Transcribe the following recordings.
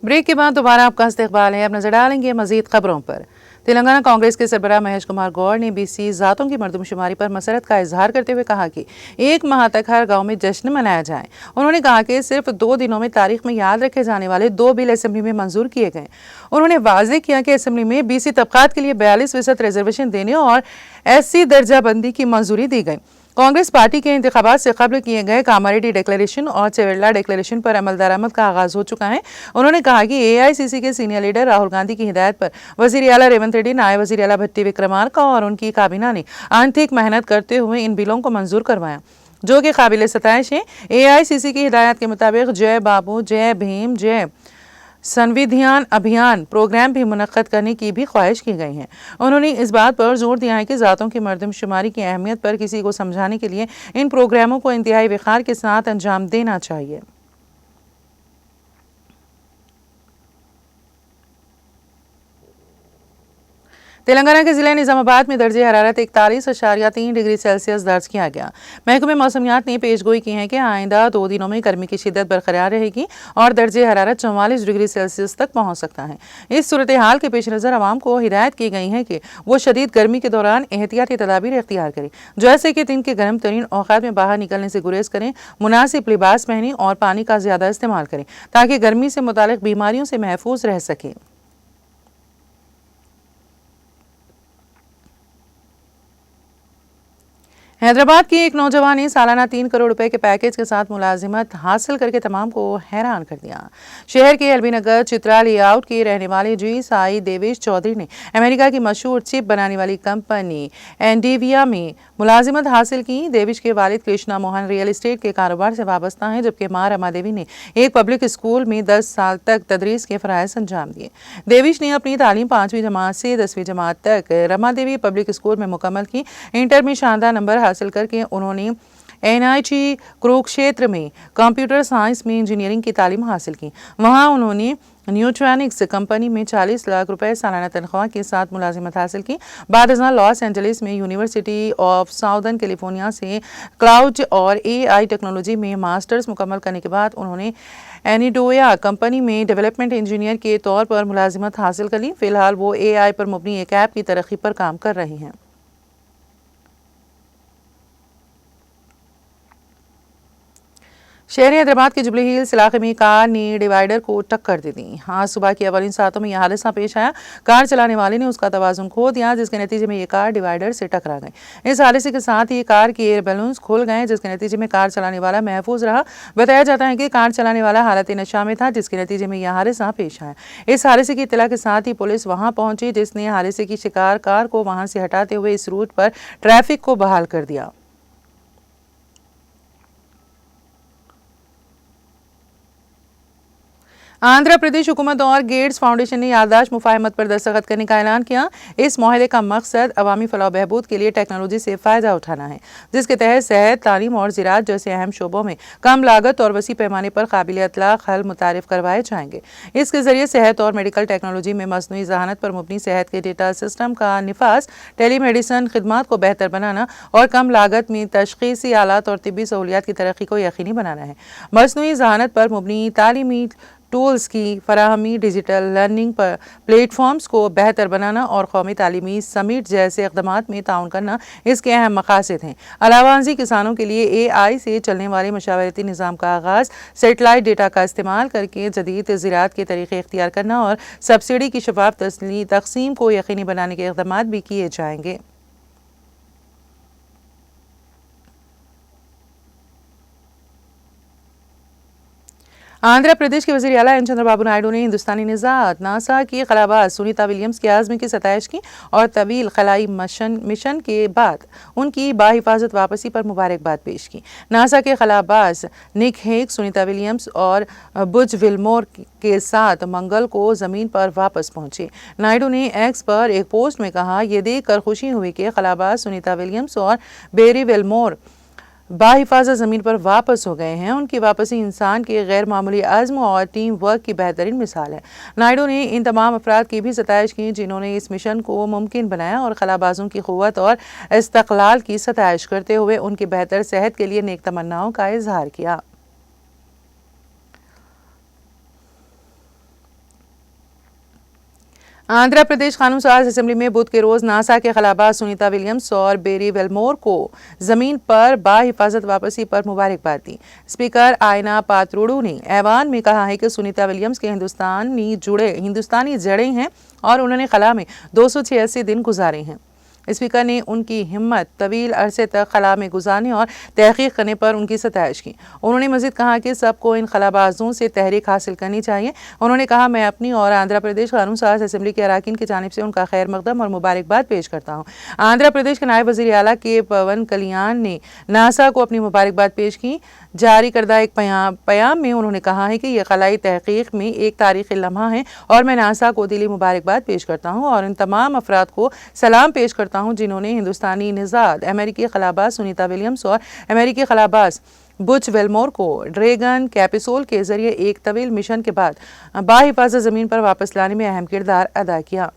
Break के बाद दोबारा आपका इस्तकबाल है। अब नजर डालेंगे मजीद खबरों पर। तेलंगाना कांग्रेस के सरबराह महेश कुमार गौड़ ने बीसी जातों की मरदमशुमारी पर मसरत का इजहार करते हुए कहा कि 1 माह तक हर गांव में जश्न मनाया जाए। उन्होंने कहा कि सिर्फ 2 दिनों में तारीख में याद रखे जाने वाले 2 बिल असेंबली में मंजूर किए गए। उन्होंने वाजे किया कि असेंबली में बीसी तबकात के लिए 42% रिजर्वेशन देने और SC दर्जाबंदी की मंजूरी दी गई। कांग्रेस पार्टी के इंतखाबात से कबल किए गए कामारेड्डी डिक्लेरेशन और चेवेल्ला डिक्लेरेशन पर अमल दरामद का आगाज हो चुका है। उन्होंने कहा कि AICC के सीनियर लीडर राहुल गांधी की हिदायत पर वजीर आला रेवंत रेड्डी, नायब वजीर आला भट्टी विक्रमार्का और उनकी काबीना ने आंतरिक मेहनत करते हुए इन बिलों को मंजूर करवाया, जो कि काबिल सताइश है। AICC की हिदायत के मुताबिक जय बाबू, जय भीम, जय संविधान अभियान प्रोग्राम भी मुनक्कद करने की भी ख्वाहिश की गई है। उन्होंने इस बात पर जोर दिया है कि जातों की मरदमशुमारी की अहमियत पर किसी को समझाने के लिए इन प्रोग्रामों को इंतहाई वक़ार के साथ अंजाम देना चाहिए। तेलंगाना के जिले निजामाबाद में दर्जे हरारत 41.3 डिग्री सेल्सियस दर्ज किया गया। महकमे मौसमियात ने पेशगोई की है कि आइंदा 2 दिनों में गर्मी की शिद्दत बरकरार रहेगी और दर्जे हरारत 44 डिग्री सेल्सियस तक पहुंच सकता है। इस सूरत हाल के पेश नज़र आवाम को हिदायत की गई है कि वो शदीद गर्मी के दौरान एहतियाती तदाबीर इख्तियार करें, जैसे कि दिन के गर्म तरीन औकात में बाहर निकलने से गुरेज करें, मुनासिब लिबास पहनें और पानी का ज़्यादा इस्तेमाल करें ताकि गर्मी से मुतालिक बीमारियों से महफूज रह सकें। हैदराबाद की एक नौजवान ने सालाना 3 करोड़ रुपए के पैकेज के साथ मुलाजिमत हासिल करके तमाम को हैरान कर दिया। शहर के एलबी नगर चित्रा लेआउट के रहने वाले जी साई देवेश चौधरी ने अमेरिका की मशहूर चिप बनाने वाली कंपनी एंडेविया में मुलाजिमत हासिल की। देवेश के वालिद कृष्णा मोहन रियल एस्टेट के कारोबार से वाबस्ता हैं, जबकि मां रमा देवी ने एक पब्लिक स्कूल में 10 साल तक तदरीस के फराइज अंजाम दिए। देवेश ने अपनी तालीम 5वीं जमात से 10वीं जमात तक रमा देवी पब्लिक स्कूल में मुकम्मल की। इंटर में शानदार नंबर हासिल करके उन्होंने NIT कुरुक्षेत्र में कंप्यूटर साइंस में इंजीनियरिंग की तालीम हासिल की। वहां उन्होंने न्यूट्रॉनिक्स कंपनी में 40 लाख रुपए सालाना तनख्वाह के साथ मुलाजिमत हासिल की। बाद लॉस एंजलिस में यूनिवर्सिटी ऑफ साउदर्न कैलिफोर्निया से क्लाउड और AI टेक्नोलॉजी में मास्टर्स मुकम्मल करने के बाद उन्होंने एनिडोया कंपनी में डेवलपमेंट इंजीनियर के तौर पर मुलाजिमत हासिल कर ली। फिलहाल वो AI पर मुबनी एक ऐप की तरक्की पर काम कर रही हैं। शहरी हैदराबाद के जुबली हिल्स इलाके में कार ने डिवाइडर को टक्कर दे दी। आज सुबह की अवलिन सातों में यह हादसा पेश आया। कार चलाने वाले ने उसका तवाजुन खो दिया, जिसके नतीजे में ये कार डिवाइडर से टकरा गई। इस हादसे के साथ ही कार के एयर बैलून्स खुल गए, जिसके नतीजे में कार चलाने वाला महफूज रहा। बताया जाता है कि कार चलाने वाला हालत नशा में था, जिसके नतीजे में यह हादसा पेश आया। इस हादसे की इत्तला के साथ ही पुलिस वहां पहुंची, जिसने हादसे की शिकार कार को वहां से हटाते हुए इस रूट पर ट्रैफिक को बहाल कर दिया। आंध्र प्रदेश हुकूमत और गेट्स फाउंडेशन ने याददाश्त मुफाहमत पर दस्तखत करने का ऐलान किया। इस माहदे का मकसद अवामी फलाह बहबूद के लिए टेक्नोलॉजी से फ़ायदा उठाना है, जिसके तहत सेहत, तालीम और ज़राअत जैसे अहम शोबों में कम लागत और वसी पैमाने पर काबिल इतलाक़ हल मुतारिफ करवाए जाएंगे। इसके जरिए सेहत और मेडिकल टेक्नोलॉजी में मसनूई ज़हानत पर मुबनी सेहत के डेटा सिस्टम का निफाज, टेलीमेडिसन खिदमात को बेहतर बनाना और कम लागत में तशख़ीसी आलात और तिब्बी सहूलियात की तरक्की को यकीनी बनाना है। मसनूई ज़हानत पर मुबनी तालीमी टूल्स की फराहमी, डिजिटल लर्निंग पर प्लेटफॉर्म्स को बेहतर बनाना और कौमी तालीमी समिट जैसे इक़दामात में ताउन करना इसके अहम मकासद हैं। अलावांजी किसानों के लिए AI से चलने वाले मशावरती निज़ाम का आगाज़, सेटेलाइट डेटा का इस्तेमाल करके जदीद ज़राअत के तरीक़े इख्तियार करना और सब्सिडी की शफाफ तक़सीम को यकीनी बनाने के इक़दामात भी किए जाएंगे। आंध्र प्रदेश के वज़ीर आला एन चंद्रबाबू नायडू ने हिंदुस्तानी निज़ात नासा की खलाबाज सुनीता विलियम्स के आज़म की सताइश की और तवील खलाई मिशन के बाद उनकी बाहिफाजत वापसी पर मुबारकबाद पेश की। नासा के खलाबाज निक हेग, सुनीता विलियम्स और बुज विल्मोर के साथ मंगल को ज़मीन पर वापस पहुंचे। नायडू ने एक्स पर एक पोस्ट में कहा, यह देखकर खुशी हुई कि खलाबाज सुनीता विलियम्स और बेरी विल्मोर बाहिफाजत ज़मीन पर वापस हो गए हैं। उनकी वापसी इंसान के गैर मामूली आज़्म और टीम वर्क की बेहतरीन मिसाल है। नायडू ने इन तमाम अफराद की भी सताइश की जिन्होंने इस मिशन को मुमकिन बनाया और खलाबाजों की क़ुव्वत और इस्तक़लाल की सताइश करते हुए उनकी बेहतर सेहत के लिए नेक तमन्नाओं का इजहार किया। आंध्र प्रदेश कानून साज असेंबली में बुध के रोज नासा के खलाबाज सुनीता विलियम्स और बेरी वेलमोर को जमीन पर बाहिफाजत वापसी पर मुबारकबाद दी। स्पीकर आयना पात्रोडू ने ऐवान में कहा है कि सुनीता विलियम्स के हिंदुस्तानी जड़ें हैं और उन्होंने खला में 286 दिन गुजारे हैं। स्पीकर ने उनकी हिम्मत तवील अरसे तक खला में गुजारने और तहकीक करने पर उनकी सताइश की। उन्होंने मजीद कहा कि सबको इन खलाबाजों से तहरीक हासिल करनी चाहिए। उन्होंने कहा, मैं अपनी और आंध्र प्रदेश कानून साज असेंबली के अरकान की जानिब से उनका खैर मकदम और मुबारकबाद पेश करता हूँ। आंध्र प्रदेश के नायब वज़ीर आला के पवन कल्याण ने नासा को अपनी मुबारकबाद पेश की। जारी करदा एक पयाम में उन्होंने कहा है कि यह खलाई तहकीक में एक तारीखी लम्हा है और मैं नासा को दिली मुबारकबाद पेश करता हूँ और इन तमाम अफराद को सलाम पेश करता हूँ जिन्होंने हिंदुस्तानी निजाद अमेरिकी खलाबाज सुनीता विलियम्स और अमेरिकी खलाबाज बुच वेलमोर को ड्रैगन कैपिसूल के जरिए एक तवील मिशन के बाद बाहिफाजत जमीन पर वापस लाने में अहम किरदार अदा किया।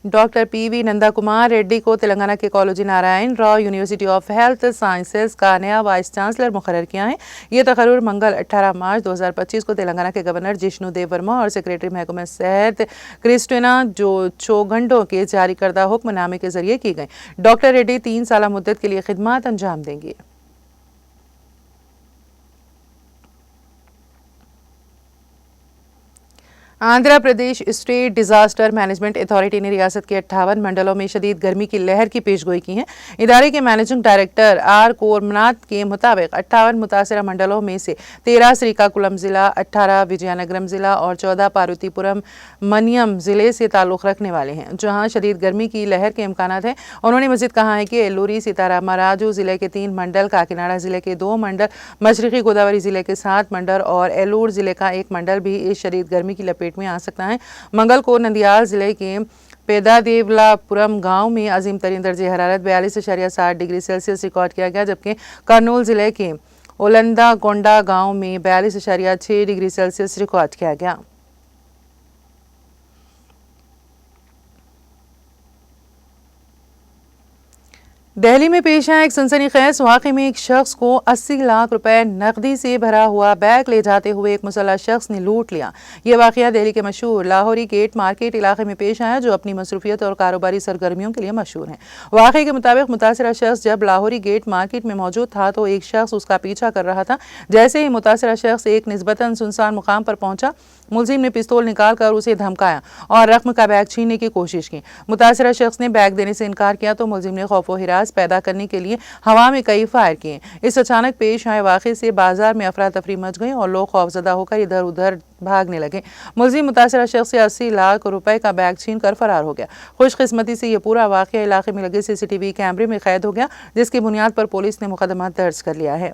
डॉक्टर पीवी नंदा कुमार रेड्डी को तेलंगाना के college Narayan Rao university of health sciences का नया वाइस चांसलर मुकर्रर किया है। ये तकर्रुर मंगल 18 मार्च 2025 को तेलंगाना के गवर्नर जिष्णु देव वर्मा और सेक्रेटरी महकमा सेहत क्रिस्टिना चोगंडो के जारी करदा हुक्मनामे के जरिए की गई। डॉक्टर रेड्डी 3 साल मुद्दत के लिए खिदमत अंजाम देंगे। Andhra Pradesh state disaster management authority ने रियासत के 58 मंडलों में शदीद गर्मी की लहर की पेशगोई की है। इदारे के मैनेजिंग डायरेक्टर आर कोरमनाथ के मुताबिक 58 मुतासरा मंडलों में से 13 श्रीकाकुलम जिला, 18 विजयनगरम जिला और 14 पार्वतीपुरम मनियम जिले से ताल्लुक रखने वाले हैं, जहां शदीद गर्मी की लहर के इम्कानात हैं। उन्होंने मजीद कहा है कि एल्लूरी, सीतारामराजू जिले के 3 मंडल, काकीनाडा जिले के 2 मंडल, मशरकी गोदावरी जिले के 7 मंडल और एलूर जिले का 1 मंडल भी इस शदीद गर्मी की लपेट में आ सकता है। मंगल को नंदियाल जिले के पेदादेवलापुरम गांव में अजीम तरीन दर्जे हरारत 42.7 डिग्री सेल्सियस रिकॉर्ड किया गया, जबकि कर्नूल जिले के ओलंदा गोंडा गांव में 42.6 डिग्री सेल्सियस रिकॉर्ड किया गया। दिल्ली में पेश आया एक सनसनीखेज वाक़े में एक शख्स को 80 लाख रुपए नकदी से भरा हुआ बैग ले जाते हुए एक मुसल्लह शख्स ने लूट लिया। यह वाक़या दिल्ली के मशहूर लाहौरी गेट मार्केट इलाके में पेश आया, जो अपनी मसरूफियत और कारोबारी सरगर्मियों के लिए मशहूर है। वाक़े के मुताबिक मुतासरा शख्स जब लाहौरी गेट मार्केट में मौजूद था तो एक शख्स उसका पीछा कर रहा था। जैसे ही मुतासरा शख्स एक निस्बतन सुनसान मुकाम पर पहुंचा, मुलजिम ने पिस्तौल निकालकर उसे धमकाया और रकम का बैग छीनने की कोशिश की। मुतासरा शख्स ने बैग देने से इनकार किया तो मुलजिम ने खौफ व हिरास पैदा करने के लिए हवा में कई फायर किए। इस अचानक पेश आए वाक़े से बाजार में अफरा तफरी मच गई और लोग खौफजदा होकर इधर उधर भागने लगे। मुलजिम मुतासरा शख्स से 80 लाख रुपए का बैग छीन कर फरार हो गया। खुशकिस्मती से यह पूरा वाक़या इलाके में लगे CCTV कैमरे में कैद हो गया, जिसकी बुनियाद पर पुलिस ने मुकदमा दर्ज कर लिया है।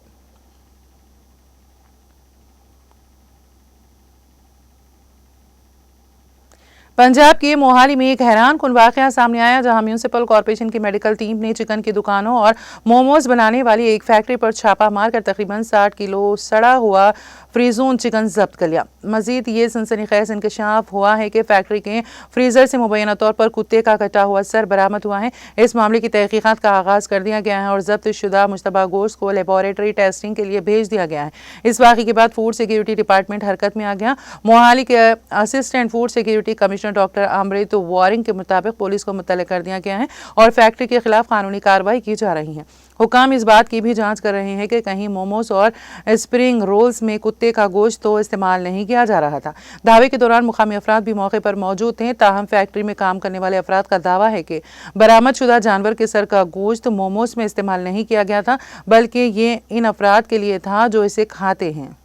पंजाब के मोहाली में एक हैरान कुन वाक़या सामने आया, जहां म्यूनिसिपल कॉर्पोरेशन की मेडिकल टीम ने चिकन की दुकानों और मोमोज बनाने वाली एक फैक्ट्री पर छापा मारकर तकरीबन 60 किलो सड़ा हुआ फ्रीजोन चिकन जब्त कर लिया। मजीद ये सनसनीखेज इंकशाफ हुआ है कि फैक्ट्री के फ्रीजर से मुबैना तौर पर कुत्ते का कटा हुआ सर बरामद हुआ है। इस मामले की तहकीकात का आगाज कर दिया गया है और जब्त शुदा मुश्तबा गोश्त को लेबोरेटरी टेस्टिंग के लिए भेज दिया गया है। इस वाक़े के बाद फूड सिक्योरिटी डिपार्टमेंट हरकत में आ गया। मोहाली के assistant food security commissioner doctor Amrit Waring के मुताबिक पुलिस को मुतल्ला कर दिया गया है और फैक्ट्री के खिलाफ कानूनी कार्रवाई की जा रही है। हुकाम इस बात की भी जांच कर रहे हैं कि कहीं मोमोज और स्प्रिंग रोल्स में कुत्ते का गोश्त तो इस्तेमाल नहीं किया जा रहा था। दावे के दौरान मुकामी अफराद भी मौके पर मौजूद थे। ताहम फैक्ट्री में काम करने वाले अफराद का दावा है कि बरामदशुदा जानवर के सर का गोश्त मोमोज में इस्तेमाल नहीं किया गया था, बल्कि ये इन अफराद के लिए था जो इसे खाते हैं।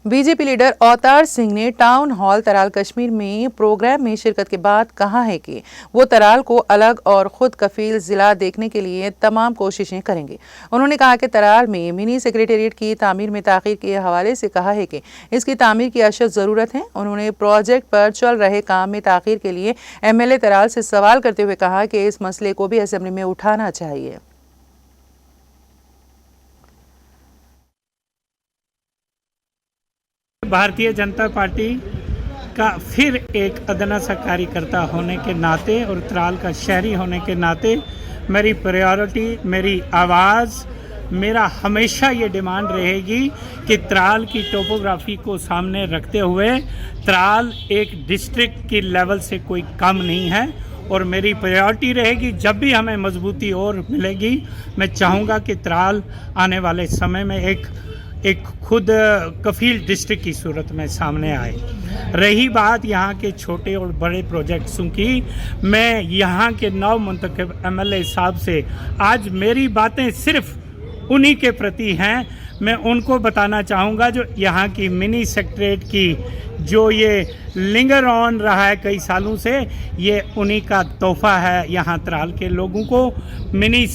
बीजेपी लीडर अवतार सिंह ने टाउन हॉल तराल कश्मीर में प्रोग्राम में शिरकत के बाद कहा है कि वो तराल को अलग और खुद कफील जिला देखने के लिए तमाम कोशिशें करेंगे। उन्होंने कहा कि तराल में मिनी सेक्रेटेरिएट की तामीर में ताख़ीर के हवाले से कहा है कि इसकी तामीर की अशद ज़रूरत है। उन्होंने प्रोजेक्ट पर चल रहे काम में ताख़ीर के लिए MLA तराल से सवाल करते हुए कहा कि इस मसले को भी असेंबली में उठाना चाहिए। भारतीय जनता पार्टी का फिर एक अदना सा कार्यकर्ता होने के नाते और त्राल का शहरी होने के नाते मेरी प्रायोरिटी, मेरी आवाज़, मेरा हमेशा ये डिमांड रहेगी कि त्राल की टोपोग्राफी को सामने रखते हुए त्राल एक डिस्ट्रिक्ट की लेवल से कोई कम नहीं है और मेरी प्रायोरिटी रहेगी। जब भी हमें मजबूती और मिलेगी, मैं चाहूँगा कि त्राल आने वाले समय में एक खुद कफील डिस्ट्रिक्ट की सूरत में सामने आए। रही बात यहाँ के छोटे और बड़े प्रोजेक्ट्सों की, मैं यहाँ के नव मुंतखब MLA साहब से आज मेरी बातें सिर्फ उन्हीं के प्रति हैं। मैं उनको बताना चाहूँगा जो यहाँ की मिनी सेक्रेटरीट की जो ये लिंगर ऑन रहा है कई सालों से, ये उन्हीं का तोहफा है यहाँ त्राल के लोगों को। मिनी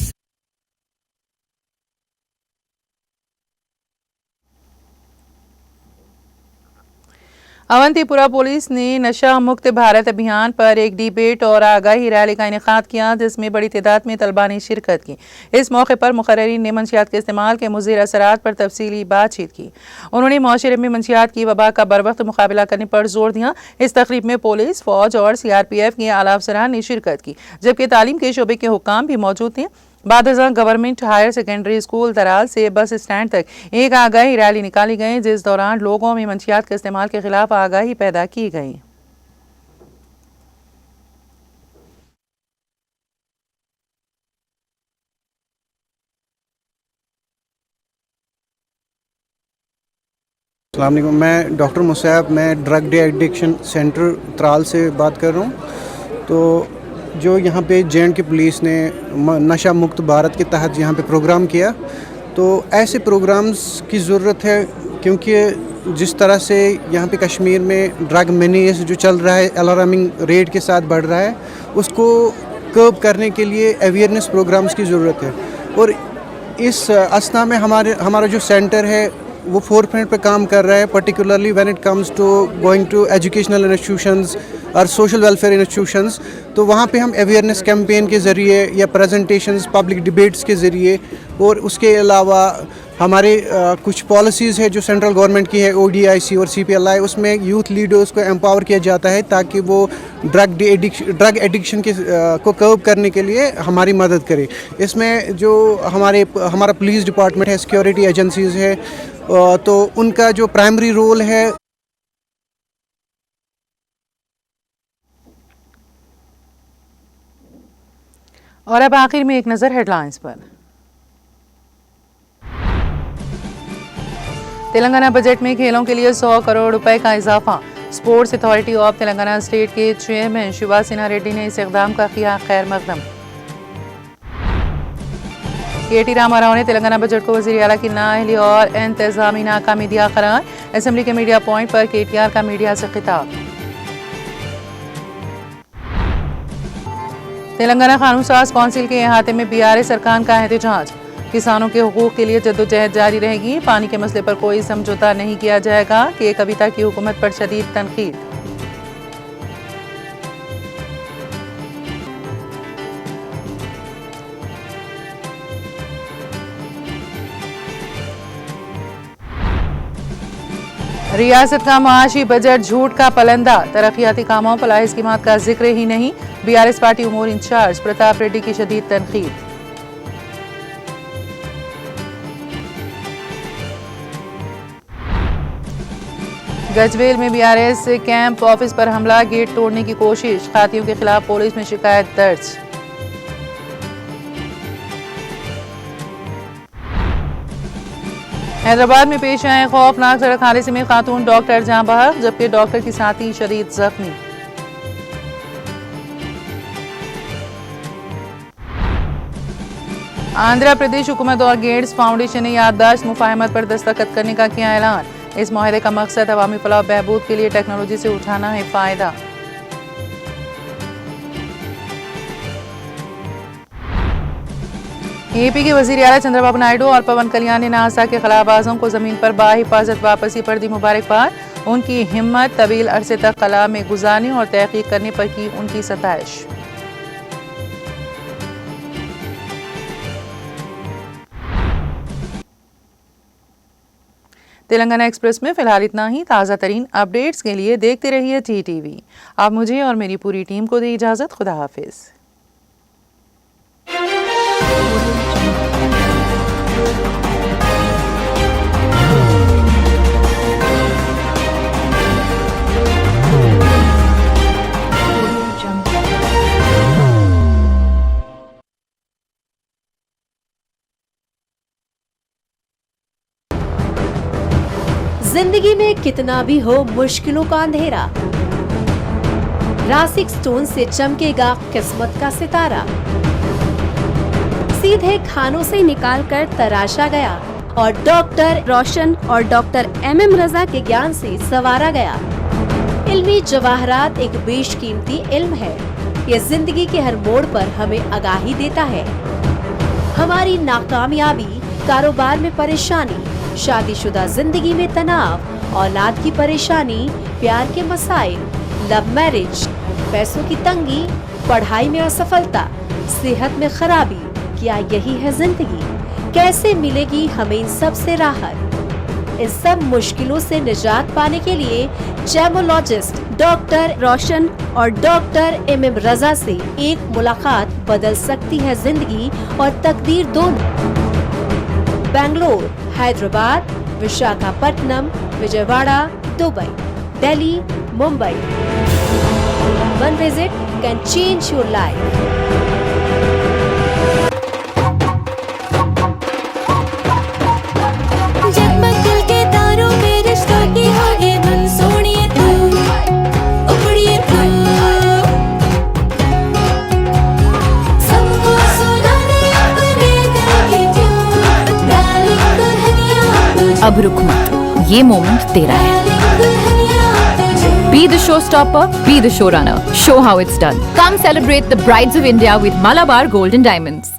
अवंतीपुरा पुलिस ने नशा मुक्त भारत अभियान पर एक डिबेट और आगाही रैली का इनेकाद किया, जिसमें बड़ी तादाद में तलबा ने शिरकत की। इस मौके पर मुकर्रिरीन ने मंशियात के इस्तेमाल के मुज़िर असरात पर तफसीली बातचीत की। उन्होंने माशरे में मंशियात की वबा का बर वक्त मुकाबला करने पर जोर दिया। इस तकरीब में पुलिस, फौज और CRPF के आला अफसरान ने शिरकत की, जबकि तालीम के शोबे के हुक्काम भी मौजूद थे। Badshah government higher secondary school Daral से बस स्टैंड तक एक आगाही रैली निकाली गई, जिस दौरान लोगों में मंशियात के इस्तेमाल के खिलाफ आगाही पैदा की गई। अस्सलाम वालेकुम, मैं डॉक्टर मुसैब, मैं drug de addiction centre Tral से बात कर रहा हूँ। तो जो यहाँ पे JNK पुलिस ने नशा मुक्त भारत के तहत यहाँ पे प्रोग्राम किया, तो ऐसे प्रोग्राम्स की ज़रूरत है, क्योंकि जिस तरह से यहाँ पे कश्मीर में ड्रग मेनीज जो चल रहा है अलार्मिंग रेट के साथ बढ़ रहा है, उसको कर्ब करने के लिए अवेयरनेस प्रोग्राम्स की ज़रूरत है। और इस असना में हमारा जो सेंटर है वो फोरफ्रंट पे काम कर रहा है, particularly when it comes to going to educational institutions और सोशल वेलफेयर इंस्टीट्यूशंस। तो वहाँ पे हम अवेयरनेस कैंपेन के ज़रिए या प्रेजेंटेशंस, पब्लिक डिबेट्स के ज़रिए, और उसके अलावा हमारे कुछ पॉलिसीज़ है जो सेंट्रल गवर्नमेंट की है, ODIC और CPLI, उसमें यूथ लीडर्स को एम्पावर किया जाता है ताकि वो ड्रग एडिक्शन के को कर्ब करने के लिए हमारी मदद करे। इसमें जो हमारा पुलिस डिपार्टमेंट है, सिक्योरिटी एजेंसीज़ है, तो उनका जो प्राइमरी रोल है। और अब आखिर में एक नज़र हेडलाइंस पर। तेलंगाना बजट में खेलों के लिए 100 करोड़ रुपए का इजाफा। Sports authority of Telangana state के चेयरमैन शिवसेना रेड्डी ने इस इक़दाम का किया खैर मकदम। KT रामाराव ने तेलंगाना बजट को वज़ीर आला की नाअहली और इंतज़ामी नाकामी दिया करार। असेंबली के मीडिया पॉइंट पर KTR का मीडिया से खिताब। तेलंगाना कानून साज कौंसिल के अहाते में BRS अरकान का एहतजाज। किसानों के हुकूक के लिए जद्दोजहद जारी रहेगी, पानी के मसले पर कोई समझौता नहीं किया जाएगा। के कविता की हुकूमत पर शदीद तनकीद। रियासत का माशी बजट झूठ का पलंदा, तरक्याती कामों फलाही स्कीमात का जिक्र ही नहीं। BRS पार्टी उमूर इंचार्ज प्रताप रेड्डी की शदीद तनकीद। गजवेल में BRS कैंप ऑफिस पर हमला, गेट तोड़ने की कोशिश, खातियों के खिलाफ पुलिस में शिकायत दर्ज। हैदराबाद में पेश आए खौफनाक सड़क हादसे में खातून डॉक्टर जाँ बहक, जबकि डॉक्टर की साथी शदीद जख्मी। आंध्र प्रदेश हुकूमत और गेट्स फाउंडेशन ने याददाश्त मुफाहमत पर दस्तखत करने का किया ऐलान। इस मुआहदे का मकसद अवामी फलाह और बहबूद के लिए टेक्नोलॉजी से उठाना है फायदा। AP के वज़ीर आला चंद्रबाबू नायडू और पवन कल्याण ने नासा के खलाबाजों को जमीन पर बाहिफाजत वापसी पर दी मुबारकबाद। उनकी हिम्मत तवील अरसे तक खला में गुजारने और तहकीक करने पर की उनकी सताइश। तेलंगाना एक्सप्रेस में फिलहाल इतना ही। ताज़ा तरीन अपडेट्स के लिए देखते रहिए TTV। आप मुझे और मेरी पूरी टीम को दी इजाज़त। खुदा हाफिज़। जिंदगी में कितना भी हो मुश्किलों का अंधेरा, रासिक स्टोन से चमकेगा किस्मत का सितारा। सीधे खानों से निकालकर तराशा गया और डॉक्टर रोशन और डॉक्टर MM रजा के ज्ञान से संवारा गया। इल्मी जवाहरात एक बेशकीमती इल्म है। ये जिंदगी के हर मोड़ पर हमें आगाही देता है। हमारी नाकामयाबी, कारोबार में परेशानी, शादीशुदा जिंदगी में तनाव, औलाद की परेशानी, प्यार के मसाइल, लव मैरिज, पैसों की तंगी, पढ़ाई में असफलता, सेहत में खराबी, क्या यही है जिंदगी? कैसे मिलेगी हमें इन सब से राहत? इन सब मुश्किलों से निजात पाने के लिए जेमोलॉजिस्ट डॉक्टर रोशन और डॉक्टर MM रजा से एक मुलाकात बदल सकती है जिंदगी और तकदीर दोनों। Bangalore, Hyderabad, Visakhapatnam, Vijayawada, Dubai, Delhi, Mumbai. One visit can change your life. जगमग दिल के तारों में रिश्तों की होगी धुन, सोनिए तू, उखड़िए तू, सबको सुनाने अपने दिल की ट्यून, डार्लिंग दुल्हनिया तुझे, अब रुक मत, ये मोमेंट तेरा है। डार्लिंग दुल्हनिया तुझे। Be the showstopper, be the showrunner. Show how it's done. Come celebrate the brides of India with Malabar Gold and Diamonds.